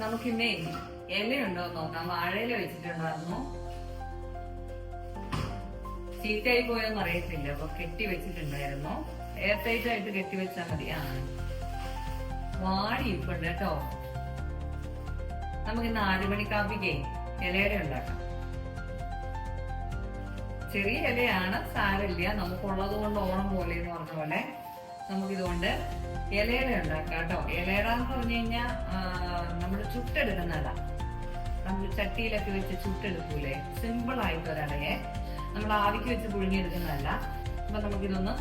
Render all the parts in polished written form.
നമുക്കിന്നേ ഇലയുണ്ടോ നോക്കാം. വാഴയില വെച്ചിട്ടുണ്ടായിരുന്നു, ചീത്തയായി പോയോന്ന് അറിയത്തില്ല. അപ്പൊ കെട്ടി വെച്ചിട്ടുണ്ടായിരുന്നു. എയർ ടൈറ്റ് ആയിട്ട് കെട്ടി വെച്ചാൽ മതി. വാഴ ഇപ്പുണ്ട് കേട്ടോ. നമുക്ക് 4 മണി കാപ്പിക്ക് ഇലയുടെ ഉണ്ടാക്കാം. ചെറിയ ഇലയാണ്, സാരമില്ല. നമുക്കുള്ളത് കൊണ്ട് ഓണം പോലെ എന്ന് പറഞ്ഞ പോലെ നമുക്കിതുകൊണ്ട് ഇലയുടെ ഉണ്ടാക്കാം കേട്ടോ. ഇലയുടെ എന്ന് പറഞ്ഞു കഴിഞ്ഞാൽ നമ്മൾ ചുട്ടെടുക്കുന്നതല്ല, നമ്മൾ ചട്ടിയിലൊക്കെ വെച്ച് ചുട്ടെടുക്കൂലേ, സിമ്പിൾ ആയിട്ട് ഒരടയെ നമ്മൾ ആവിക്ക് വെച്ച് പുഴുങ്ങിയെടുക്കുന്നതല്ല. അപ്പൊ നമുക്കിതൊന്ന്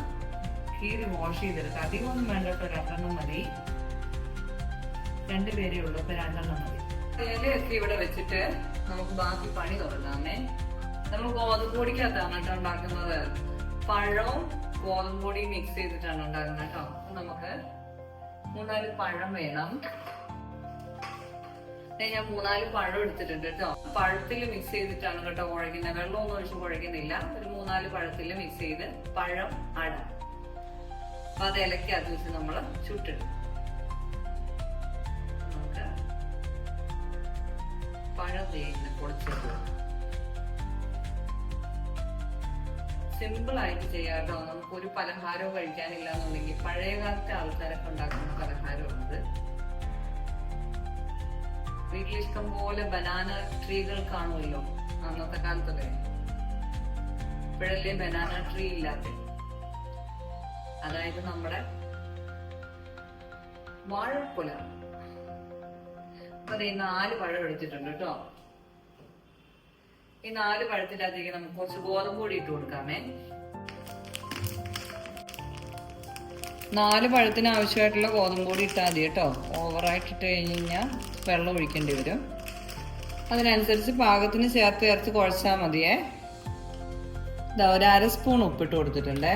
കീറി വാഷ് ചെയ്തെടുക്കാം. അധികം ഒന്നും വേണ്ട കേട്ടോ, 2 മതി. 2 പേരേ ഉള്ളൂ, അപ്പൊ 2 മതി. ഇലയൊക്കെ ഇവിടെ വെച്ചിട്ട് നമുക്ക് ബാക്കി പണി തുടങ്ങാമേ. നമ്മൾ ഗോതമ്പ് പൊടിക്കകത്താണ് കേട്ടോ ഉണ്ടാക്കുന്നത്. പഴവും ഗോതമ്പ് പൊടിയും മിക്സ് ചെയ്തിട്ടാണ് ഉണ്ടാക്കുന്നത് കേട്ടോ. നമുക്ക് 3-4 പഴം വേണം. ഞാൻ 3-4 പഴം എടുത്തിട്ടുണ്ട് കേട്ടോ. പഴത്തിൽ മിക്സ് ചെയ്തിട്ടാണ് കേട്ടോ കുഴക്കുന്നത്. വെള്ളമൊന്നും ഒഴിച്ച് കുഴക്കുന്നില്ല. ഒരു 3-4 പഴത്തിൽ മിക്സ് ചെയ്ത് പഴം അട. അപ്പൊ അത് ഇലക്കകത്ത് വെച്ച് നമ്മൾ ചുട്ടിടും. നമുക്ക് പഴം തേങ്ങ പൊടിച്ചിട്ട് സിമ്പിൾ ആയിട്ട് ചെയ്യാം കേട്ടോ. നമുക്കൊരു പലഹാരവും കഴിക്കാനില്ല എന്നുണ്ടെങ്കിൽ പഴയകാലത്തെ ആൾക്കാരൊക്കെ ഉണ്ടാക്കുന്ന പലഹാരമുണ്ട്. വീട്ടിൽ ഇഷ്ടം പോലെ ബനാന ട്രീകൾ കാണുമല്ലോ അന്നത്തെ കാലത്തൊക്കെ. ഇപ്പോഴല്ലേ ബനാന ട്രീ ഇല്ലാത്ത. അതായത് നമ്മുടെ വാഴക്കുല. അപ്പൊ 4 പഴം എടുത്തിട്ടുണ്ട് കേട്ടോ. ഈ 4 പഴത്തിനകത്തേക്ക് നമുക്ക് കുറച്ച് ഗോതമ്പ് പൊടി ഇട്ട് കൊടുക്കാമേ. 4 പഴത്തിന് ആവശ്യമായിട്ടുള്ള ഗോതമ്പ് പൊടി ഇട്ടാൽ മതി കേട്ടോ. ഓവറായിട്ട് ഇട്ട് കഴിഞ്ഞ് കഴിഞ്ഞാൽ വെള്ളം ഒഴിക്കേണ്ടി വരും. അതിനനുസരിച്ച് പാകത്തിന് ചേർത്ത് കുഴച്ചാൽ മതിയേ. ഇതാ ഒരു 1/2 സ്പൂൺ ഉപ്പിട്ട് കൊടുത്തിട്ടുണ്ടേ.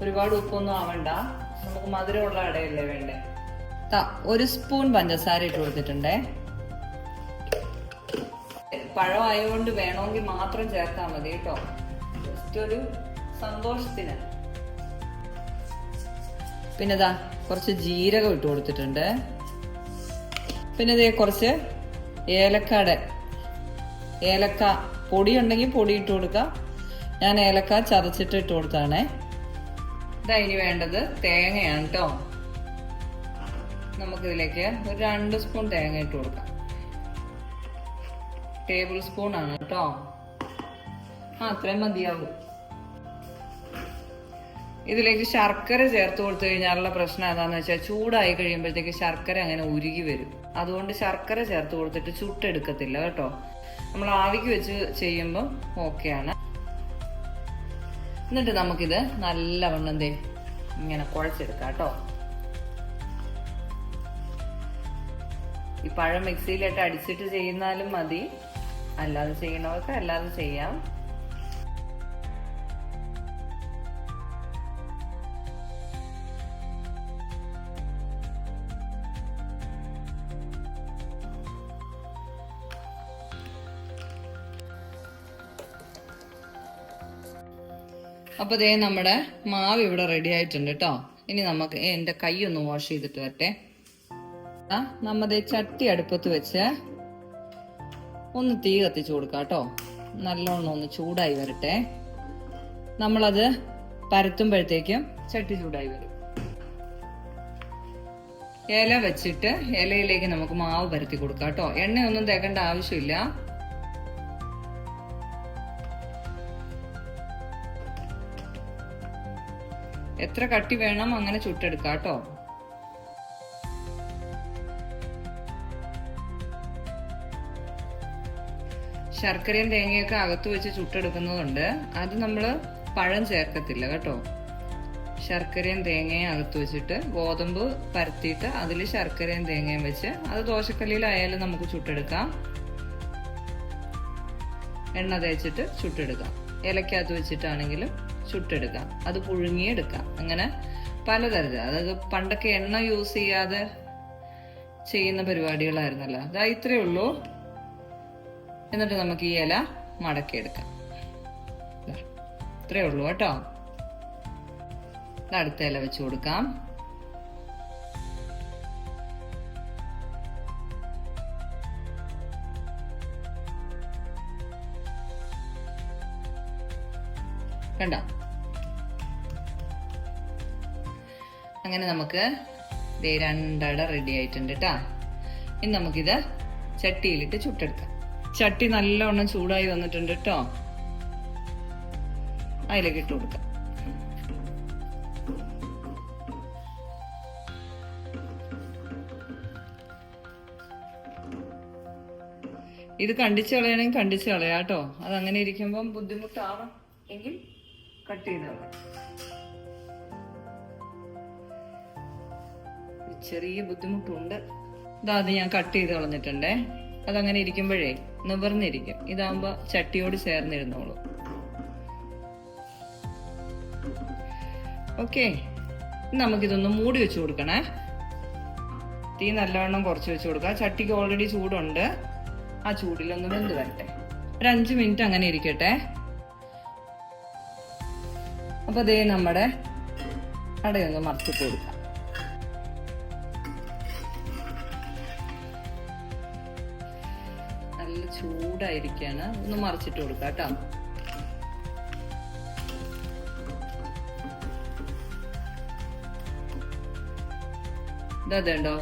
ഒരുപാട് ഉപ്പൊന്നും ആവണ്ട, നമുക്ക് മധുരമുള്ള അടയല്ലേ വേണ്ടേ. 1 സ്പൂൺ പഞ്ചസാര ഇട്ട് കൊടുത്തിട്ടുണ്ടേ. പഴം ആയതുകൊണ്ട് വേണമെങ്കിൽ മാത്രം ചേർത്താൽ മതി കേട്ടോ, ജസ്റ്റ് ഒരു സന്തോഷത്തിന്. പിന്നെ ഇതാ കുറച്ച് ജീരകം ഇട്ട് കൊടുത്തിട്ടുണ്ട്. പിന്നെ ഇതേ കുറച്ച് ഏലക്ക പൊടി ഉണ്ടെങ്കിൽ പൊടി ഇട്ട് കൊടുക്കാം. ഞാൻ ഏലക്ക ചതച്ചിട്ട് ഇട്ട് കൊടുത്താണേ. ഇതാ ഇനി വേണ്ടത് തേങ്ങയാണ് കേട്ടോ. നമുക്കിതിലേക്ക് ഒരു 2 സ്പൂൺ തേങ്ങ ഇട്ട് കൊടുക്കാം. ടേബിൾ സ്പൂൺ ആണ് കേട്ടോ. അത്രയും മതിയാവും. ഇതിലേക്ക് ശർക്കര ചേർത്ത് കൊടുത്തു കഴിഞ്ഞാലുള്ള പ്രശ്നം എന്താന്ന് വെച്ചാൽ ചൂടായി കഴിയുമ്പോഴത്തേക്ക് ശർക്കര അങ്ങനെ ഉരുകി വരും. അതുകൊണ്ട് ശർക്കര ചേർത്ത് കൊടുത്തിട്ട് ചുട്ടെടുക്കത്തില്ല കേട്ടോ. നമ്മൾ ആവിക്ക് വെച്ച് ചെയ്യുമ്പോൾ ഓക്കെയാണ്. എന്നിട്ട് നമുക്കിത് നല്ലവണ്ണം ഇങ്ങനെ കുഴച്ചെടുക്കാം കേട്ടോ. ഈ പഴം മിക്സിയിലിട്ട് അടിച്ചിട്ട് ചെയ്യുന്നാലും മതി, അല്ലാതെ ചെയ്യണവർക്ക് അല്ലാതെ ചെയ്യാം. അപ്പൊ ദേ നമ്മുടെ മാവ് ഇവിടെ റെഡി ആയിട്ടുണ്ട് കേട്ടോ. ഇനി നമുക്ക് എന്റെ കൈ ഒന്ന് വാഷ് ചെയ്തിട്ട് വരട്ടെ. നമ്മത് ചട്ടി അടുപ്പത്ത് വെച്ച് ഒന്ന് തീ കത്തിച്ചു കൊടുക്കാം കേട്ടോ. നല്ലോണം ഒന്ന് ചൂടായി വരട്ടെ. നമ്മളത് പരത്തുമ്പോഴത്തേക്കും ചട്ടി ചൂടായി വരും. ഇല വെച്ചിട്ട് ഇലയിലേക്ക് നമുക്ക് മാവ് പരത്തി കൊടുക്കാം കേട്ടോ. എണ്ണയൊന്നും തേക്കേണ്ട ആവശ്യമില്ല. എത്ര കട്ടി വേണം അങ്ങനെ ചുട്ടെടുക്കാം കേട്ടോ. ശർക്കരയും തേങ്ങയൊക്കെ അകത്ത് വെച്ച് ചുട്ടെടുക്കുന്നതുകൊണ്ട് അത് നമ്മള് പഴം ചേർക്കത്തില്ല കേട്ടോ. ശർക്കരയും തേങ്ങയും അകത്ത് വെച്ചിട്ട് ഗോതമ്പ് പരത്തിയിട്ട് അതിൽ ശർക്കരയും തേങ്ങയും വെച്ച് അത് ദോശക്കല്ലിലായാലും നമുക്ക് ചുട്ടെടുക്കാം. എണ്ണ തേച്ചിട്ട് ചുട്ടെടുക്കാം. ഇലക്കകത്ത് വെച്ചിട്ടാണെങ്കിലും ചുട്ടെടുക്കാം. അത് പുഴുങ്ങിയെടുക്കാം. അങ്ങനെ പലതരത്തിൽ. അതായത് പണ്ടൊക്കെ എണ്ണ യൂസ് ചെയ്യാതെ ചെയ്യുന്ന പരിപാടികളായിരുന്നല്ലോ. അതാ ഇത്രയേ ഉള്ളൂ. എന്നിട്ട് നമുക്ക് ഈ ഇല മടക്കിയെടുക്കാം. ഇത്രയേ ഉള്ളൂ കേട്ടോ. അടുത്ത ഇല വെച്ച് കൊടുക്കാം. കണ്ട. അങ്ങനെ നമുക്ക് രണ്ടട റെഡി ആയിട്ടുണ്ട് കേട്ടാ. ഇനി നമുക്കിത് ചട്ടിയിലിട്ട് ചുട്ടെടുക്കാം. ചട്ടി നല്ലവണ്ണം ചൂടായി വന്നിട്ടുണ്ട് കേട്ടോ. അതിലേക്ക് ഇട്ട് കൊടുക്കാം. ഇത് കണ്ടിച്ച് കളയണമെങ്കിൽ കണ്ടിച്ച് കളയാം കേട്ടോ. അതങ്ങനെ ഇരിക്കുമ്പം ബുദ്ധിമുട്ടാണ് എങ്കിൽ കട്ട് ചെയ്ത് കളയാം. ചെറിയ ബുദ്ധിമുട്ടുണ്ട്. അത് ഞാൻ കട്ട് ചെയ്ത് കളഞ്ഞിട്ടുണ്ടേ. അതങ്ങനെ ഇരിക്കുമ്പോഴേ നിവർന്നിരിക്കും. ഇതാകുമ്പോ ചട്ടിയോട് ചേർന്നിരുന്നോളൂ. ഓക്കെ, നമുക്കിതൊന്ന് മൂടി വെച്ച് കൊടുക്കണേ. തീ നല്ലവണ്ണം കുറച്ച് വെച്ച് കൊടുക്കാം. ചട്ടിക്ക് ഓൾറെഡി ചൂടുണ്ട്. ആ ചൂടിലൊന്ന് വെന്ത് വരട്ടെ. ഒരു 5 മിനിറ്റ് അങ്ങനെ ഇരിക്കട്ടെ. അപ്പൊ ദേ നമ്മുടെ അടയൊന്ന് മറിച്ചിട്ട് കൊടുക്കാം. നല്ല ചൂടായിരിക്കാണ്. ഒന്ന് മറിച്ചിട്ട് കൊടുക്കാം കേട്ടോ. ഇതുണ്ടോ,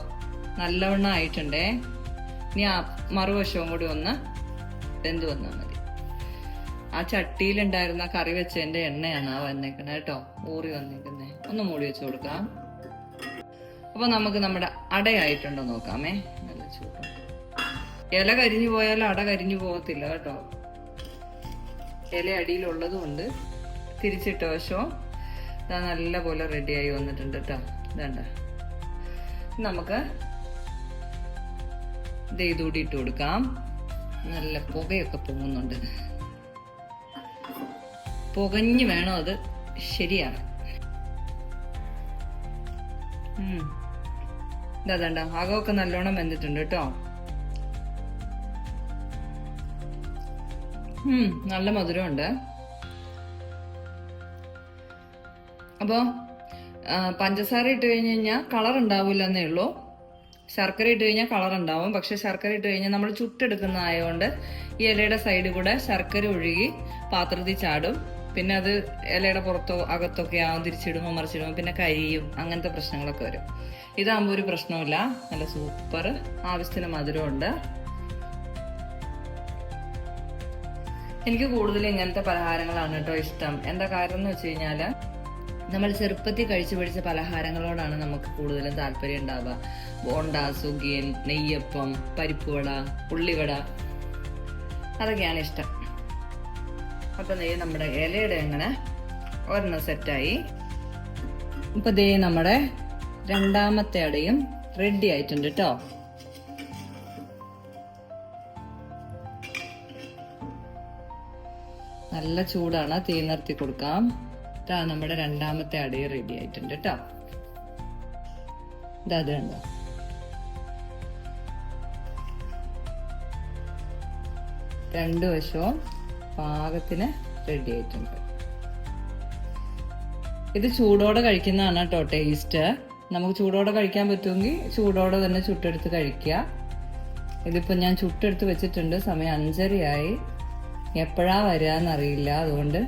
നല്ലവണ്ണം ആയിട്ടുണ്ടേ. ഇനി ആ മറുവശവും കൂടി ഒന്ന് വെന്ത് വന്നാൽ മതി. ആ ചട്ടിയിലുണ്ടായിരുന്ന കറി വെച്ചതിന്റെ എണ്ണയാണ് വന്നേക്കണേ കേട്ടോ, ഊറി വന്നേക്കുന്നേ. ഒന്ന് മൂടി വെച്ച് കൊടുക്കാം. അപ്പൊ നമുക്ക് നമ്മുടെ അടയായിട്ടുണ്ടോ നോക്കാമേ. നല്ല ചൂട്. ഇല കരിഞ്ഞു പോയാൽ അട കരിഞ്ഞു പോകത്തില്ല കേട്ടോ. ഇല അടിയിലുള്ളത് കൊണ്ട് തിരിച്ചിട്ട വശവും ഇതാ നല്ല പോലെ റെഡിയായി വന്നിട്ടുണ്ട് കേട്ടോ. ഇതണ്ട, നമുക്ക് ഇതൂടി ഇട്ട് കൊടുക്കാം. നല്ല പുകയൊക്കെ പൊങ്ങുന്നുണ്ട്. പുകഞ്ഞു വേണം അത് ശരിയാണ്. ഇതാണ്ട അകമൊക്കെ നല്ലോണം വെന്തിട്ടുണ്ട് കേട്ടോ. നല്ല മധുരമുണ്ട്. അപ്പോ പഞ്ചസാര ഇട്ട് കഴിഞ്ഞ് കഴിഞ്ഞാൽ കളർ ഉണ്ടാവില്ലെന്നേ ഉള്ളൂ. ശർക്കര ഇട്ട് കഴിഞ്ഞാൽ കളർ ഉണ്ടാവും. പക്ഷെ ശർക്കര ഇട്ട് കഴിഞ്ഞാൽ നമ്മൾ ചുട്ടെടുക്കുന്നതായതുകൊണ്ട് ഈ ഇലയുടെ സൈഡിൽ കൂടെ ശർക്കര ഒഴുകി പാത്രത്തിൽ ചാടും. പിന്നെ അത് ഇലയുടെ പുറത്തോ അകത്തൊക്കെ ആവും. തിരിച്ചിടുമ്പോൾ മറിച്ചിടുമ്പോൾ പിന്നെ കരിയും, അങ്ങനത്തെ പ്രശ്നങ്ങളൊക്കെ വരും. ഇതാകുമ്പോൾ ഒരു പ്രശ്നമില്ല. നല്ല സൂപ്പർ, ആവശ്യത്തിന് മധുരമുണ്ട്. എനിക്ക് കൂടുതൽ ഇങ്ങനത്തെ പലഹാരങ്ങളാണ് കേട്ടോ ഇഷ്ടം. എന്താ കാരണം എന്ന് വെച്ച് കഴിഞ്ഞാല് നമ്മൾ ചെറുപ്പത്തിൽ കഴിച്ചു പിടിച്ച പലഹാരങ്ങളോടാണ് നമുക്ക് കൂടുതലും താല്പര്യം ഉണ്ടാവുക. ബോണ്ട, സുഗിയൻ, നെയ്യപ്പം, പരിപ്പുവട, ഉള്ളിവട, അതൊക്കെയാണ് ഇഷ്ടം. അപ്പൊ ദേ നമ്മുടെ ഇലയുടെ അങ്ങനെ ഒരെണ്ണം സെറ്റായി. ഇപ്പൊ ദേ നമ്മുടെ രണ്ടാമത്തെ അടയും റെഡി ആയിട്ടുണ്ട് കേട്ടോ. നല്ല ചൂടാണ്, തീ നിർത്തി കൊടുക്കാം. നമ്മുടെ രണ്ടാമത്തെ അടയും റെഡി ആയിട്ടുണ്ട് കേട്ടോ. ഇത് കണ്ടോ, രണ്ടു വശവും പാകത്തിന് റെഡി ആയിട്ടുണ്ട്. ഇത് ചൂടോടെ കഴിക്കുന്നതാണ് കേട്ടോ ടേസ്റ്റ്. നമുക്ക് ചൂടോടെ കഴിക്കാൻ പറ്റുമെങ്കിൽ ചൂടോടെ തന്നെ ചുട്ടെടുത്ത് കഴിക്കുക. ഇതിപ്പോ ഞാൻ ചുട്ടെടുത്ത് വെച്ചിട്ടുണ്ട്. സമയം 5:30 എപ്പോഴാ വരാന്നറിയില്ല. അതുകൊണ്ട്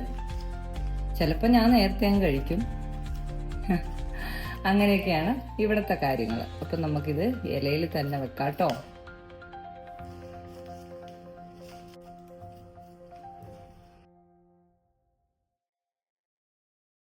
ചിലപ്പോൾ ഞാൻ നേരത്തെ അങ്ങ് കഴിക്കും. അങ്ങനെയൊക്കെയാണ് ഇവിടുത്തെ കാര്യങ്ങൾ. അപ്പം നമുക്കിത് ഇലയിൽ തന്നെ വെക്കാം കേട്ടോ.